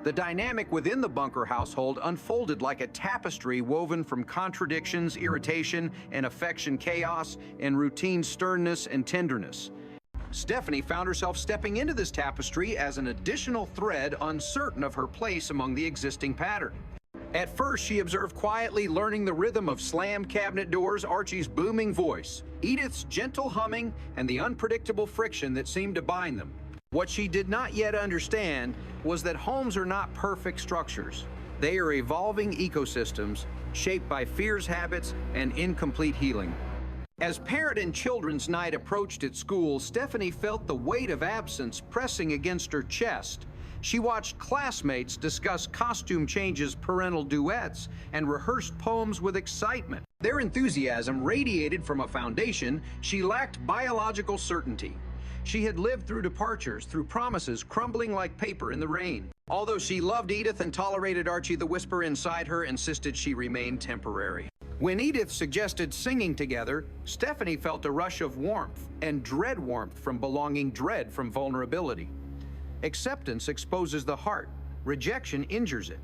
The dynamic within the Bunker household unfolded like a tapestry woven from contradictions, irritation and affection, chaos and routine sternness and tenderness. Stephanie found herself stepping into this tapestry as an additional thread, uncertain of her place among the existing pattern. At first, she observed quietly, learning the rhythm of slammed cabinet doors, Archie's booming voice, Edith's gentle humming, and the unpredictable friction that seemed to bind them. What she did not yet understand was that homes are not perfect structures. They are evolving ecosystems shaped by fears, habits, and incomplete healing. As parent and children's night approached at school, Stephanie felt the weight of absence pressing against her chest. She watched classmates discuss costume changes, parental duets, and rehearsed poems with excitement. Their enthusiasm radiated from a foundation she lacked biological certainty. She had lived through departures, through promises crumbling like paper in the rain. Although she loved Edith and tolerated Archie, the whisper inside her insisted she remain temporary. When Edith suggested singing together, Stephanie felt a rush of warmth, and dread warmth from belonging, dread from vulnerability. Acceptance exposes the heart. Rejection injures it.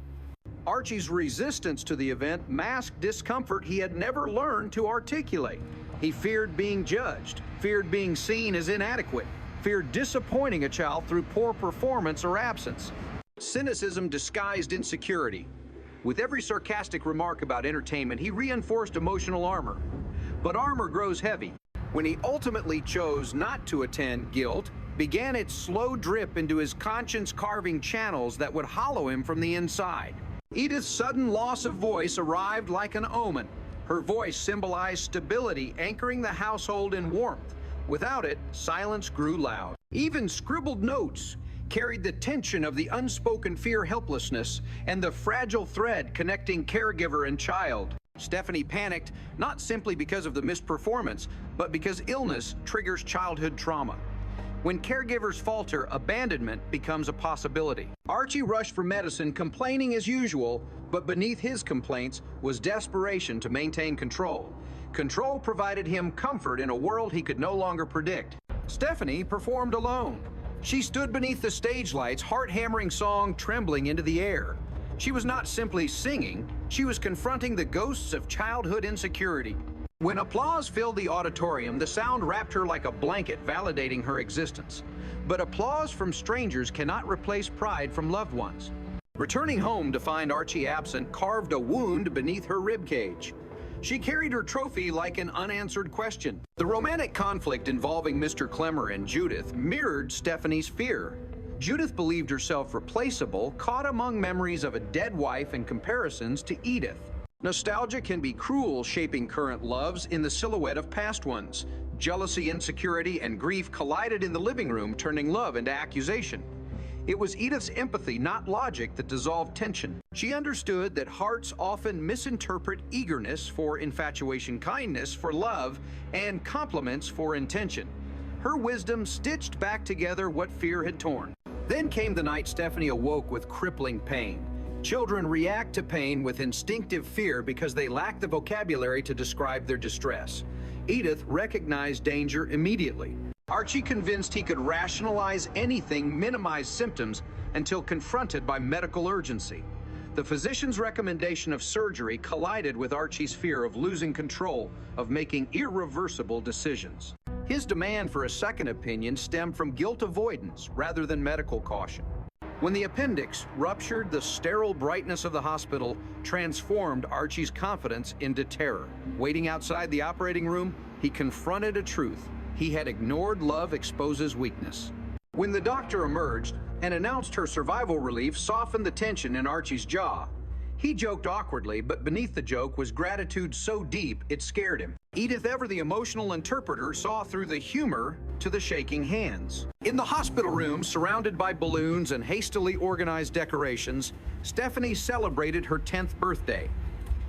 Archie's resistance to the event masked discomfort he had never learned to articulate. He feared being judged, feared being seen as inadequate, feared disappointing a child through poor performance or absence. Cynicism disguised insecurity. With every sarcastic remark about entertainment, he reinforced emotional armor. But armor grows heavy. When he ultimately chose not to attend, guilt began its slow drip into his conscience-carving channels that would hollow him from the inside. Edith's sudden loss of voice arrived like an omen. Her voice symbolized stability, anchoring the household in warmth. Without it, silence grew loud. Even scribbled notes carried the tension of the unspoken fear, helplessness, and the fragile thread connecting caregiver and child. Stephanie panicked, not simply because of the missed performance, but because illness triggers childhood trauma. When caregivers falter, abandonment becomes a possibility. Archie rushed for medicine, complaining as usual, but beneath his complaints was desperation to maintain control. Control provided him comfort in a world he could no longer predict. Stephanie performed alone. She stood beneath the stage lights, heart-hammering song trembling into the air. She was not simply singing, she was confronting the ghosts of childhood insecurity. When applause filled the auditorium, the sound wrapped her like a blanket, validating her existence. But applause from strangers cannot replace pride from loved ones. Returning home to find Archie absent carved a wound beneath her ribcage. She carried her trophy like an unanswered question. The romantic conflict involving Mr. Clemmer and Judith mirrored Stephanie's fear. Judith believed herself replaceable, caught among memories of a dead wife and comparisons to Edith. Nostalgia can be cruel, shaping current loves in the silhouette of past ones. Jealousy, insecurity, and grief collided in the living room, turning love into accusation. It was Edith's empathy, not logic, that dissolved tension. She understood that hearts often misinterpret eagerness for infatuation, kindness for love, and compliments for intention. Her wisdom stitched back together what fear had torn. Then came the night Stephanie awoke with crippling pain. Children react to pain with instinctive fear because they lack the vocabulary to describe their distress. Edith recognized danger immediately. Archie, convinced he could rationalize anything, minimize symptoms until confronted by medical urgency. The physician's recommendation of surgery collided with Archie's fear of losing control, of making irreversible decisions. His demand for a second opinion stemmed from guilt avoidance rather than medical caution. When the appendix ruptured, the sterile brightness of the hospital transformed Archie's confidence into terror. Waiting outside the operating room, he confronted a truth. He had ignored love exposes weakness. When the doctor emerged and announced her survival relief softened the tension in Archie's jaw. He joked awkwardly, but beneath the joke was gratitude so deep it scared him. Edith, ever the emotional interpreter, saw through the humor to the shaking hands. In the hospital room, surrounded by balloons and hastily organized decorations, Stephanie celebrated her 10th birthday.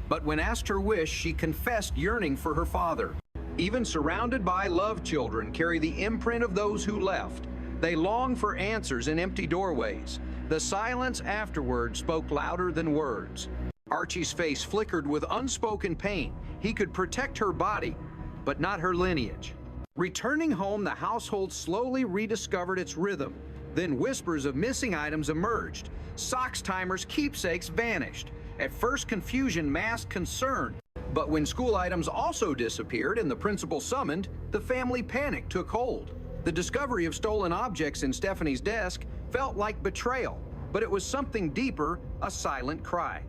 But when asked her wish, she confessed yearning for her father. Even surrounded by loved children carry the imprint of those who left. They long for answers in empty doorways. The silence afterward spoke louder than words. Archie's face flickered with unspoken pain. He could protect her body, but not her lineage. Returning home, the household slowly rediscovered its rhythm. Then whispers of missing items emerged. Socks timers' keepsakes vanished. At first, confusion masked concern. But when school items also disappeared and the principal summoned, the family panic took hold. The discovery of stolen objects in Stephanie's desk felt like betrayal, but it was something deeper, a silent cry.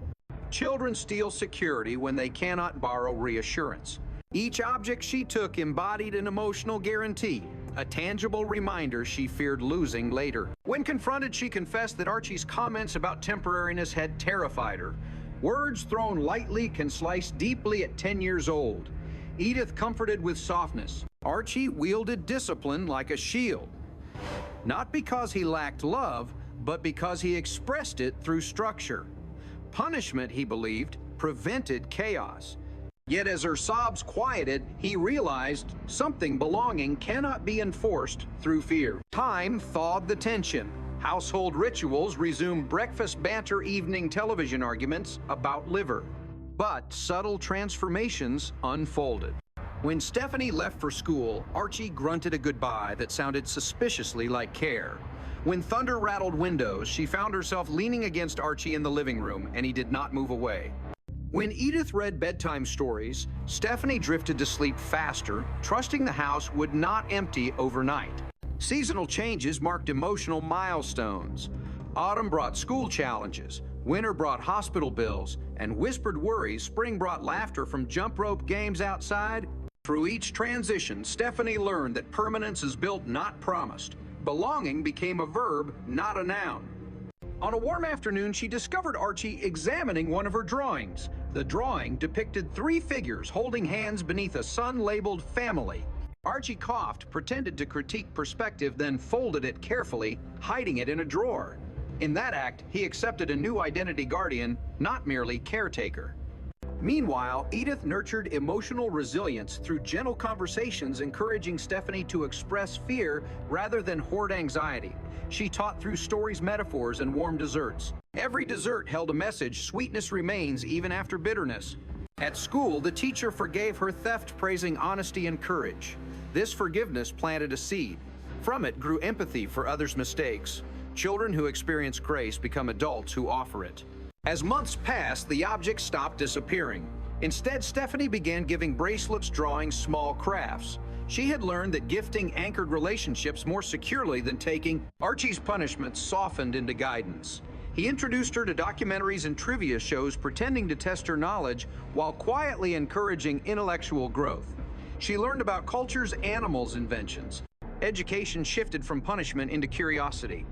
Children steal security when they cannot borrow reassurance. Each object she took embodied an emotional guarantee, a tangible reminder she feared losing later. When confronted, she confessed that Archie's comments about temporariness had terrified her. Words thrown lightly can slice deeply at 10 years old. Edith comforted with softness. Archie wielded discipline like a shield. Not because he lacked love, but because he expressed it through structure. Punishment, he believed, prevented chaos. Yet as her sobs quieted, he realized something belonging cannot be enforced through fear. Time thawed the tension. Household rituals resumed breakfast banter, evening television arguments about liver. But subtle transformations unfolded. When Stephanie left for school, Archie grunted a goodbye that sounded suspiciously like care. When thunder rattled windows, she found herself leaning against Archie in the living room, and he did not move away. When Edith read bedtime stories, Stephanie drifted to sleep faster, trusting the house would not empty overnight. Seasonal changes marked emotional milestones. Autumn brought school challenges, winter brought hospital bills, and whispered worries. Spring brought laughter from jump rope games outside. Through each transition, Stephanie learned that permanence is built, not promised. Belonging became a verb, not a noun. On a warm afternoon, she discovered Archie examining one of her drawings. The drawing depicted 3 figures holding hands beneath a sun labeled family. Archie coughed, pretended to critique perspective, then folded it carefully, hiding it in a drawer. In that act, he accepted a new identity guardian, not merely caretaker. Meanwhile, Edith nurtured emotional resilience through gentle conversations, encouraging Stephanie to express fear rather than hoard anxiety. She taught through stories, metaphors, and warm desserts. Every dessert held a message: sweetness remains even after bitterness. At school, the teacher forgave her theft, praising honesty and courage. This forgiveness planted a seed. From it grew empathy for others' mistakes. Children who experience grace become adults who offer it. As months passed, the objects stopped disappearing. Instead, Stephanie began giving bracelets, drawings, small crafts. She had learned that gifting anchored relationships more securely than taking. Archie's punishments softened into guidance. He introduced her to documentaries and trivia shows, pretending to test her knowledge while quietly encouraging intellectual growth. She learned about cultures, animals, inventions. Education shifted from punishment into curiosity.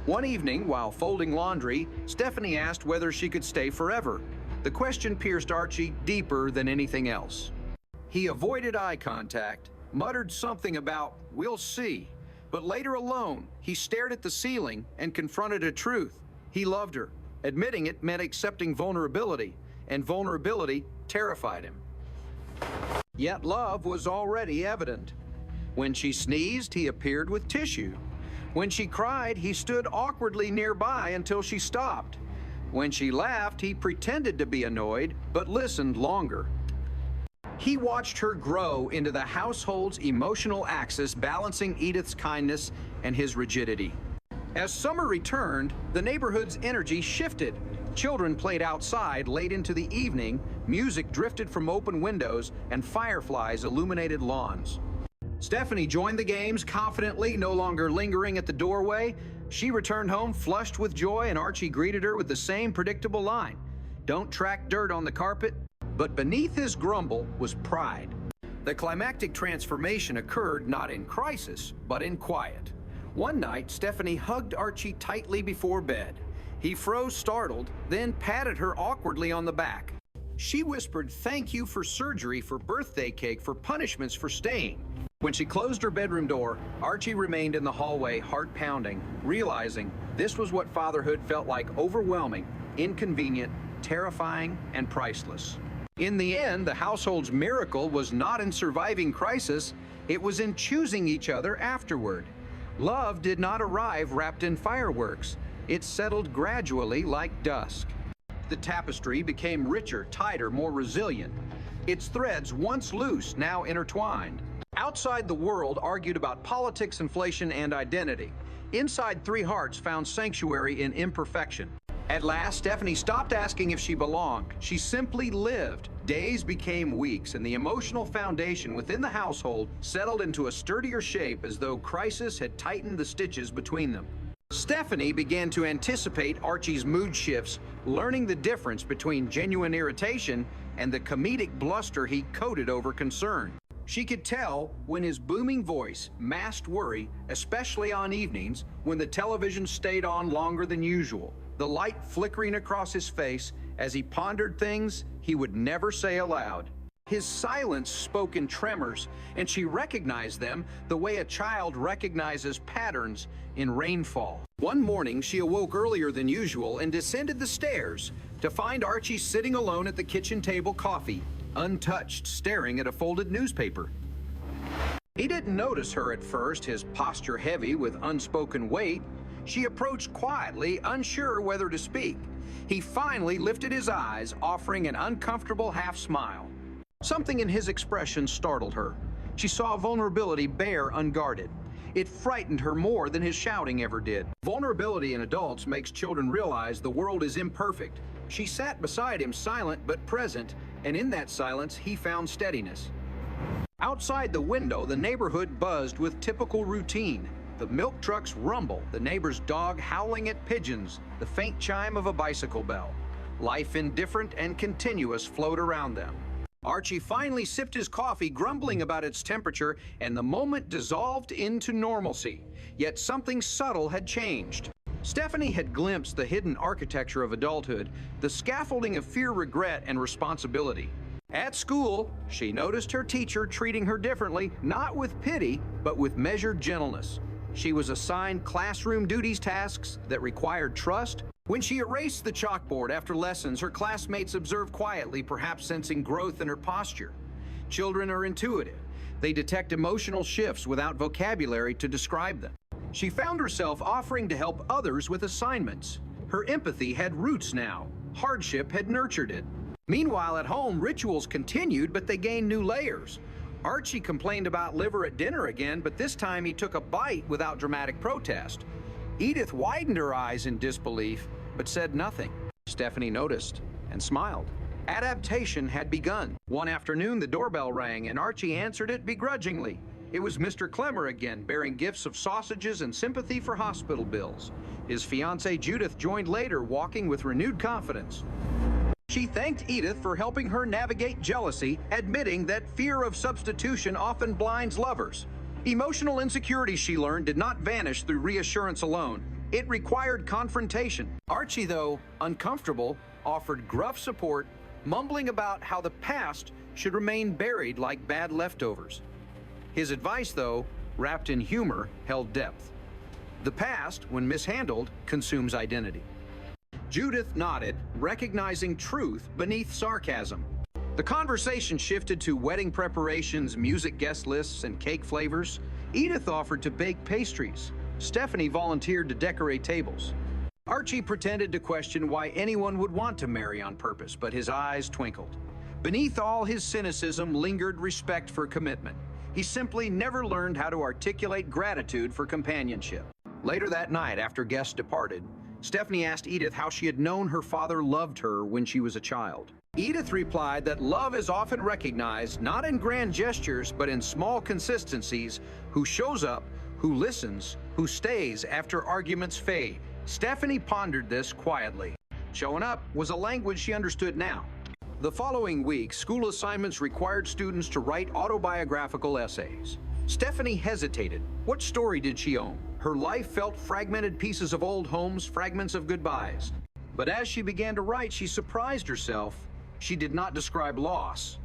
One evening, while folding laundry, Stephanie asked whether she could stay forever. The question pierced Archie deeper than anything else. He avoided eye contact, muttered something about, "We'll see." But later alone, he stared at the ceiling and confronted a truth. He loved her. Admitting it meant accepting vulnerability, and vulnerability terrified him. Yet love was already evident. When she sneezed, he appeared with tissue. When she cried, he stood awkwardly nearby until she stopped. When she laughed, he pretended to be annoyed, but listened longer. He watched her grow into the household's emotional axis, balancing Edith's kindness and his rigidity. As summer returned, the neighborhood's energy shifted. Children played outside late into the evening, music drifted from open windows, and fireflies illuminated lawns. Stephanie joined the games confidently, no longer lingering at the doorway. She returned home flushed with joy, and Archie greeted her with the same predictable line: "Don't track dirt on the carpet." But beneath his grumble was pride. The climactic transformation occurred not in crisis, but in quiet. One night, Stephanie hugged Archie tightly before bed. He froze startled, then patted her awkwardly on the back. She whispered thank you for surgery, for birthday cake, for punishments for staying. When she closed her bedroom door, Archie remained in the hallway, heart pounding, realizing this was what fatherhood felt like: overwhelming, inconvenient, terrifying, and priceless. In the end, the household's miracle was not in surviving crisis, it was in choosing each other afterward. Love did not arrive wrapped in fireworks. It settled gradually like dusk. The tapestry became richer, tighter, more resilient. Its threads, once loose, now intertwined. Outside, the world argued about politics, inflation, and identity. Inside, three hearts found sanctuary in imperfection. At last, Stephanie stopped asking if she belonged. She simply lived. Days became weeks, and the emotional foundation within the household settled into a sturdier shape as though crisis had tightened the stitches between them. Stephanie began to anticipate Archie's mood shifts, learning the difference between genuine irritation and the comedic bluster he coded over concern. She could tell when his booming voice masked worry, especially on evenings when the television stayed on longer than usual, the light flickering across his face as he pondered things he would never say aloud. His silence spoke in tremors, and she recognized them the way a child recognizes patterns in rainfall. One morning, she awoke earlier than usual and descended the stairs to find Archie sitting alone at the kitchen table, coffee, untouched, staring at a folded newspaper. He didn't notice her at first, his posture heavy with unspoken weight. She approached quietly, unsure whether to speak. He finally lifted his eyes, offering an uncomfortable half smile. Something in his expression startled her. She saw vulnerability bare unguarded. It frightened her more than his shouting ever did. Vulnerability in adults makes children realize the world is imperfect. She sat beside him, silent but present, and in that silence he found steadiness. Outside the window, the neighborhood buzzed with typical routine. The milk trucks rumble, the neighbor's dog howling at pigeons, the faint chime of a bicycle bell. Life indifferent and continuous flowed around them. Archie finally sipped his coffee, grumbling about its temperature, and the moment dissolved into normalcy. Yet something subtle had changed. Stephanie had glimpsed the hidden architecture of adulthood, the scaffolding of fear, regret, and responsibility. At school, she noticed her teacher treating her differently, not with pity, but with measured gentleness. She was assigned classroom duties, tasks that required trust. When she erased the chalkboard after lessons, her classmates observed quietly, perhaps sensing growth in her posture. Children are intuitive. They detect emotional shifts without vocabulary to describe them. She found herself offering to help others with assignments. Her empathy had roots now. Hardship had nurtured it. Meanwhile, at home, rituals continued, but they gained new layers. Archie complained about liver at dinner again, but this time he took a bite without dramatic protest. Edith widened her eyes in disbelief, but said nothing. Stephanie noticed and smiled. Adaptation had begun. One afternoon, the doorbell rang, and Archie answered it begrudgingly. It was Mr. Clemmer again, bearing gifts of sausages and sympathy for hospital bills. His fiancée Judith joined later, walking with renewed confidence. She thanked Edith for helping her navigate jealousy, admitting that fear of substitution often blinds lovers. Emotional insecurity, she learned, did not vanish through reassurance alone. It required confrontation. Archie, though uncomfortable, offered gruff support, mumbling about how the past should remain buried like bad leftovers. His advice, though, wrapped in humor, held depth. The past, when mishandled, consumes identity. Judith nodded, recognizing truth beneath sarcasm. The conversation shifted to wedding preparations, music guest lists, and cake flavors. Edith offered to bake pastries. Stephanie volunteered to decorate tables. Archie pretended to question why anyone would want to marry on purpose, but his eyes twinkled. Beneath all his cynicism lingered respect for commitment. He simply never learned how to articulate gratitude for companionship. Later that night, after guests departed, Stephanie asked Edith how she had known her father loved her when she was a child. Edith replied that love is often recognized not in grand gestures, but in small consistencies: who shows up, who listens, who stays after arguments fade. Stephanie pondered this quietly. Showing up was a language she understood now. The following week, school assignments required students to write autobiographical essays. Stephanie hesitated. What story did she own? Her life felt fragmented, pieces of old homes, fragments of goodbyes. But as she began to write, she surprised herself. She did not describe loss.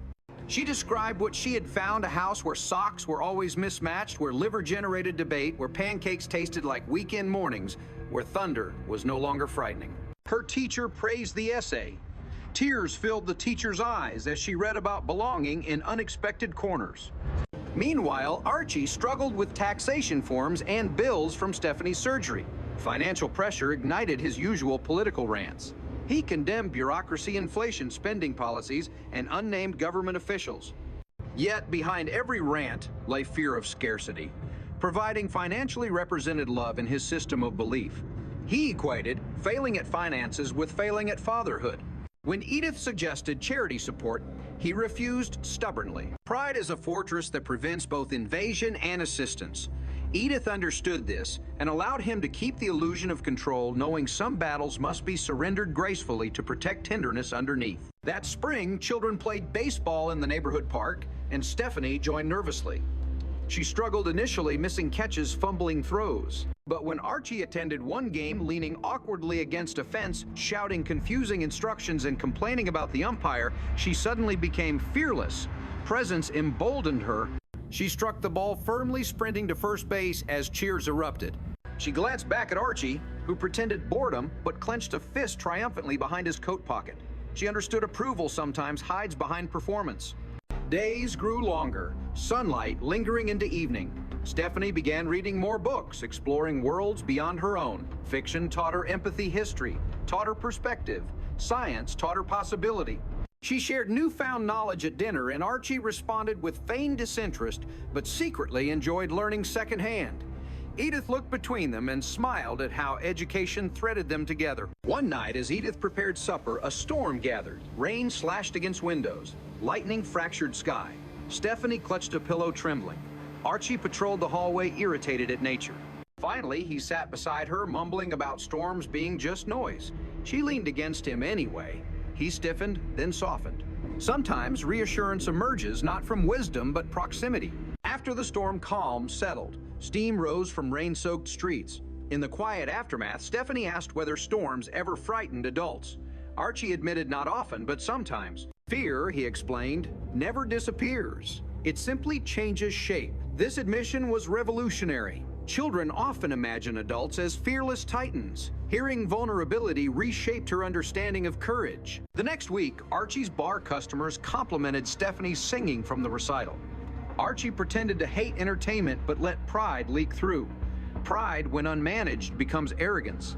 She described what she had found: a house where socks were always mismatched, where liver generated debate, where pancakes tasted like weekend mornings, where thunder was no longer frightening. Her teacher praised the essay. Tears filled the teacher's eyes as she read about belonging in unexpected corners. Meanwhile, Archie struggled with taxation forms and bills from Stephanie's surgery. Financial pressure ignited his usual political rants. He condemned bureaucracy, inflation, spending policies, and unnamed government officials. Yet behind every rant lay fear of scarcity. providing financially represented love in his system of belief. He equated failing at finances with failing at fatherhood. When Edith suggested charity support, he refused stubbornly. Pride is a fortress that prevents both invasion and assistance. Edith understood this and allowed him to keep the illusion of control, knowing some battles must be surrendered gracefully to protect tenderness underneath. That spring, children played baseball in the neighborhood park, and Stephanie joined nervously. She struggled initially, missing catches, fumbling throws. But when Archie attended one game, leaning awkwardly against a fence, shouting confusing instructions and complaining about the umpire, she suddenly became fearless. Presence emboldened her. She struck the ball firmly, sprinting to first base as cheers erupted. She glanced back at Archie, who pretended boredom but clenched a fist triumphantly behind his coat pocket. She understood approval sometimes hides behind performance. Days grew longer, sunlight lingering into evening. Stephanie began reading more books, exploring worlds beyond her own. Fiction taught her empathy, history taught her perspective. Science taught her possibility. She shared newfound knowledge at dinner, and Archie responded with feigned disinterest, but secretly enjoyed learning secondhand. Edith looked between them and smiled at how education threaded them together. One night, as Edith prepared supper, a storm gathered. Rain slashed against windows. Lightning fractured sky. Stephanie clutched a pillow, trembling. Archie patrolled the hallway, irritated at nature. Finally, he sat beside her, mumbling about storms being just noise. She leaned against him anyway. He stiffened, then softened. Sometimes reassurance emerges not from wisdom, but proximity. After the storm calm settled, steam rose from rain-soaked streets. In the quiet aftermath, Stephanie asked whether storms ever frightened adults. Archie admitted not often, but sometimes. Fear, he explained, never disappears. It simply changes shape. This admission was revolutionary. Children often imagine adults as fearless titans. Hearing vulnerability reshaped her understanding of courage. The next week, Archie's bar customers complimented Stephanie's singing from the recital. Archie pretended to hate entertainment but let pride leak through. Pride, when unmanaged, becomes arrogance.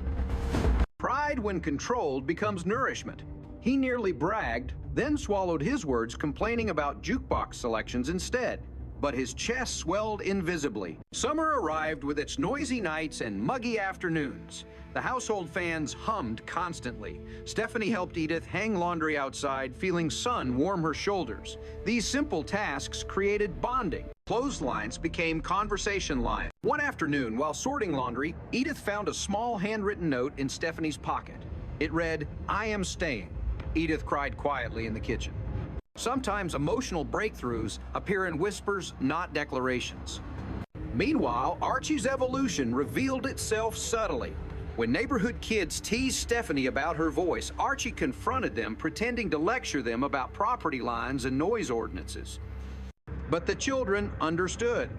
Pride, when controlled, becomes nourishment. He nearly bragged, then swallowed his words, complaining about jukebox selections instead. But his chest swelled invisibly. Summer arrived with its noisy nights and muggy afternoons. The household fans hummed constantly. Stephanie helped Edith hang laundry outside, feeling sun warm her shoulders. These simple tasks created bonding. Clotheslines became conversation lines. One afternoon, while sorting laundry, Edith found a small handwritten note in Stephanie's pocket. It read, "I am staying." Edith cried quietly in the kitchen. Sometimes emotional breakthroughs appear in whispers, not declarations. Meanwhile, Archie's evolution revealed itself subtly. When neighborhood kids teased Stephanie about her voice, Archie confronted them, pretending to lecture them about property lines and noise ordinances. But the children understood.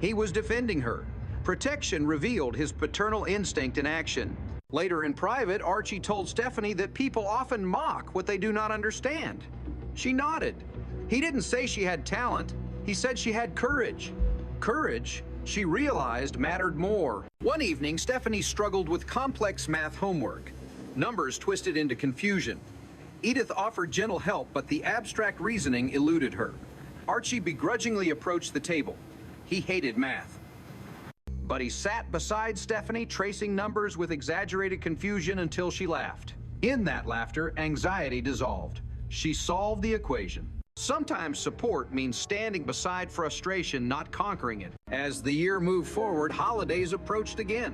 He was defending her. Protection revealed his paternal instinct in action. Later in private, Archie told Stephanie that people often mock what they do not understand. She nodded. He didn't say she had talent. He said she had courage. Courage, she realized, mattered more. One evening, Stephanie struggled with complex math homework. Numbers twisted into confusion. Edith offered gentle help, but the abstract reasoning eluded her. Archie begrudgingly approached the table. He hated math. But he sat beside Stephanie, tracing numbers with exaggerated confusion until she laughed. In that laughter, anxiety dissolved. She solved the equation. Sometimes support means standing beside frustration, not conquering it. As the year moved forward, holidays approached again.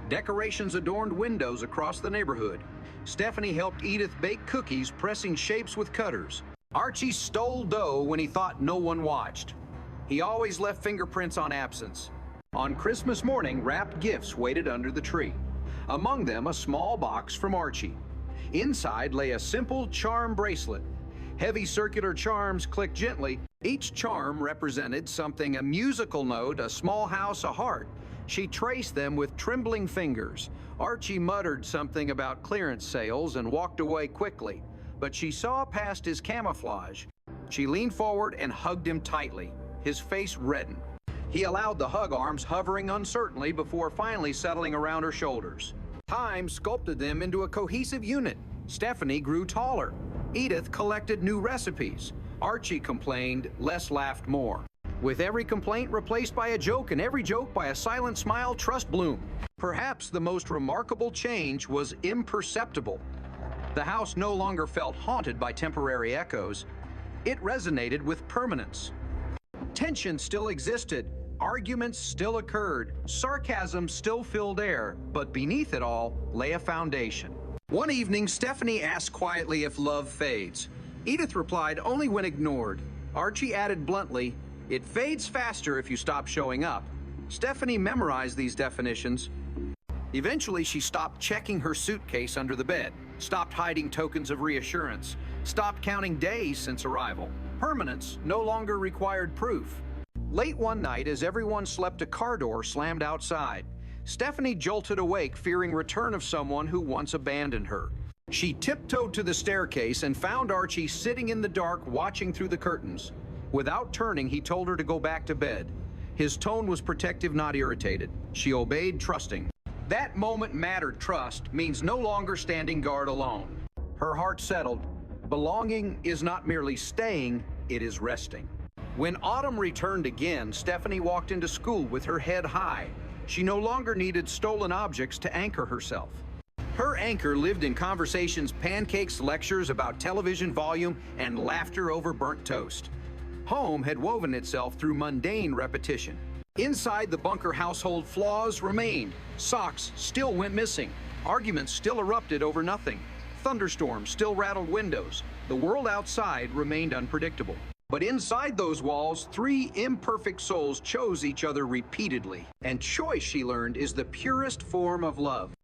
Decorations adorned windows across the neighborhood. Stephanie helped Edith bake cookies, pressing shapes with cutters. Archie stole dough when he thought no one watched. He always left fingerprints on absence. On Christmas morning, wrapped gifts waited under the tree. Among them, a small box from Archie. Inside lay a simple charm bracelet. Heavy circular charms clicked gently. Each charm represented something: a musical note, a small house, a heart. She traced them with trembling fingers. Archie muttered something about clearance sales and walked away quickly. But she saw past his camouflage. She leaned forward and hugged him tightly. His face reddened. He allowed the hug arms hovering uncertainly before finally settling around her shoulders. Time sculpted them into a cohesive unit. Stephanie grew taller. Edith collected new recipes. Archie complained, less laughed more. with every complaint replaced by a joke and every joke by a silent smile. Trust bloomed. Perhaps the most remarkable change was imperceptible. The house no longer felt haunted by temporary echoes. It resonated with permanence. Tension still existed, arguments still occurred, sarcasm still filled air, but beneath it all lay a foundation. One evening, Stephanie asked quietly if love fades. Edith replied, only when ignored. Archie added bluntly, it fades faster if you stop showing up. Stephanie memorized these definitions. Eventually, she stopped checking her suitcase under the bed, stopped hiding tokens of reassurance, stopped counting days since arrival. Permanence no longer required proof. Late one night, as everyone slept, a car door slammed outside. Stephanie jolted awake, fearing return of someone who once abandoned her. She tiptoed to the staircase and found Archie sitting in the dark, watching through the curtains. Without turning, he told her to go back to bed. His tone was protective, not irritated. She obeyed, trusting. That moment mattered. Trust means no longer standing guard alone. Her heart settled. Belonging is not merely staying, it is resting. When autumn returned again, Stephanie walked into school with her head high. She no longer needed stolen objects to anchor herself. Her anchor lived in conversations, pancakes, lectures about television volume, and laughter over burnt toast. Home had woven itself through mundane repetition. Inside the bunker household, flaws remained. Socks still went missing. Arguments still erupted over nothing. Thunderstorms still rattled windows. The world outside remained unpredictable. But inside those walls, three imperfect souls chose each other repeatedly. And choice, she learned, is the purest form of love.